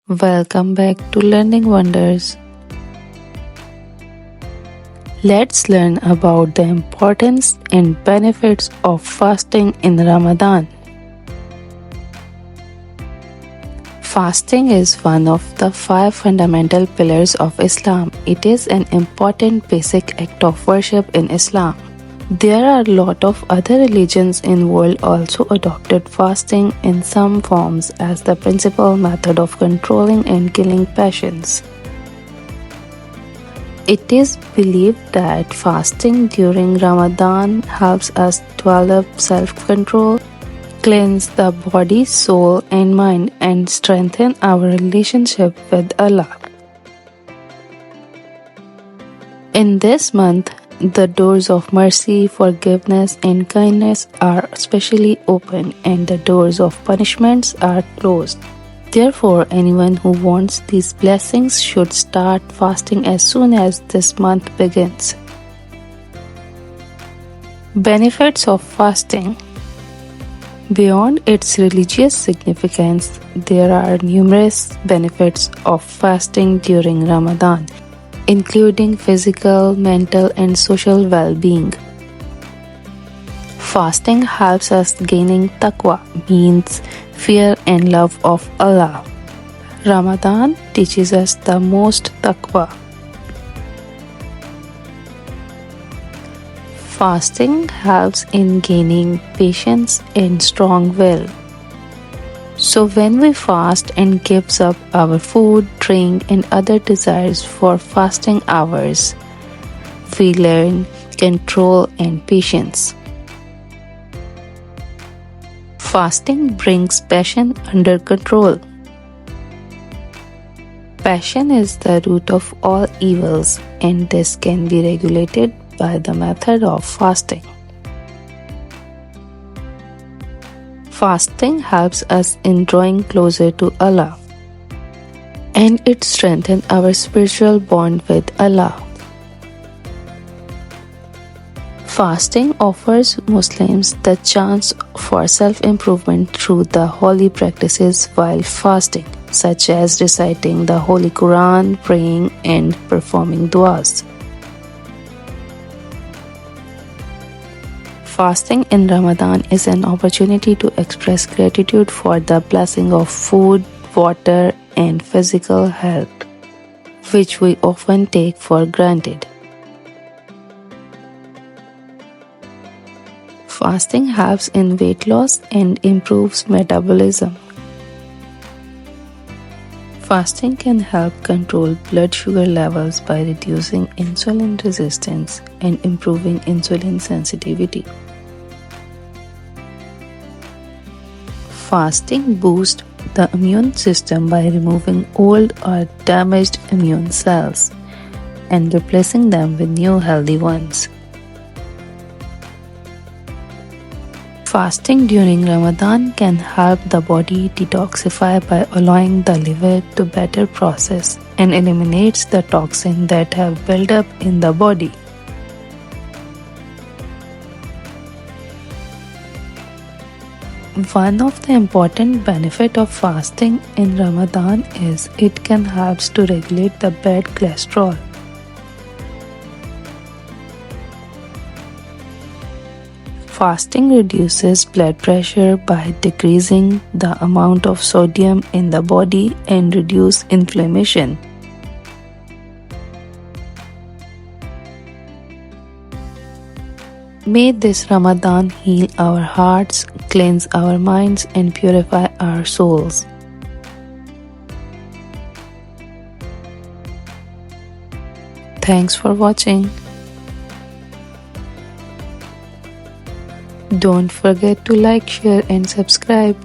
Welcome back to Learning Wonders. Let's learn about the importance and benefits of fasting in Ramadan. Fasting is one of the 5 fundamental pillars of Islam. It is an important basic act of worship in Islam. There are a lot of other religions in the world also adopted fasting in some forms as the principal method of controlling and killing passions. It is believed that fasting during Ramadan helps us develop self-control, cleanse the body, soul, and mind, and strengthen our relationship with Allah. In this month, the doors of mercy, forgiveness, and kindness are especially open, and the doors of punishments are closed. Therefore, anyone who wants these blessings should start fasting as soon as this month begins. Benefits of fasting. Beyond its religious significance, there are numerous benefits of fasting during Ramadan, including physical, mental, and social well-being. Fasting helps us gaining taqwa, means fear and love of Allah. Ramadan teaches us the most taqwa. Fasting helps in gaining patience and strong will. So when we fast and gives up our food, drink, and other desires for fasting hours, we learn control and patience. Fasting brings passion under control. Passion is the root of all evils, and this can be regulated by the method of fasting. Fasting helps us in drawing closer to Allah, and it strengthens our spiritual bond with Allah. Fasting offers Muslims the chance for self-improvement through the holy practices while fasting, such as reciting the Holy Quran, praying, and performing du'as. Fasting in Ramadan is an opportunity to express gratitude for the blessing of food, water, and physical health, which we often take for granted. Fasting helps in weight loss and improves metabolism. Fasting can help control blood sugar levels by reducing insulin resistance and improving insulin sensitivity. Fasting boosts the immune system by removing old or damaged immune cells and replacing them with new healthy ones. Fasting during Ramadan can help the body detoxify by allowing the liver to better process and eliminates the toxins that have built up in the body. One of the important benefits of fasting in Ramadan is it can help to regulate the bad cholesterol. Fasting reduces blood pressure by decreasing the amount of sodium in the body and reduce inflammation. May this Ramadan heal our hearts, cleanse our minds, and purify our souls. Thanks for watching. Don't forget to like, share, and subscribe.